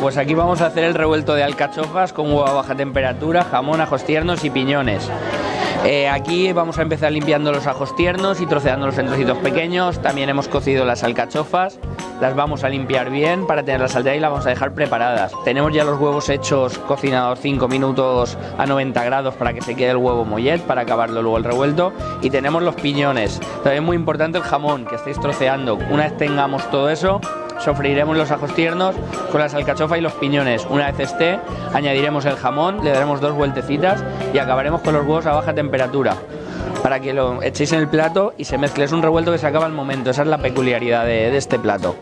pues aquí vamos a hacer el revuelto de alcachofas con huevo a baja temperatura, jamón, ajos tiernos y piñones. Aquí vamos a empezar limpiando los ajos tiernos y troceándolos en trocitos pequeños. También hemos cocido las alcachofas, las vamos a limpiar bien para tenerlas al día y las vamos a dejar preparadas. Tenemos ya los huevos hechos, cocinados 5 minutos a 90 grados para que se quede el huevo mollet, para acabarlo luego el revuelto. Y tenemos los piñones, también muy importante el jamón que estáis troceando. Una vez tengamos todo eso, sofreiremos los ajos tiernos con las alcachofas y los piñones. Una vez esté, añadiremos el jamón, le daremos 2 vueltecitas y acabaremos con los huevos a baja temperatura para que lo echéis en el plato y se mezcle. Es un revuelto que se acaba al momento, esa es la peculiaridad de este plato.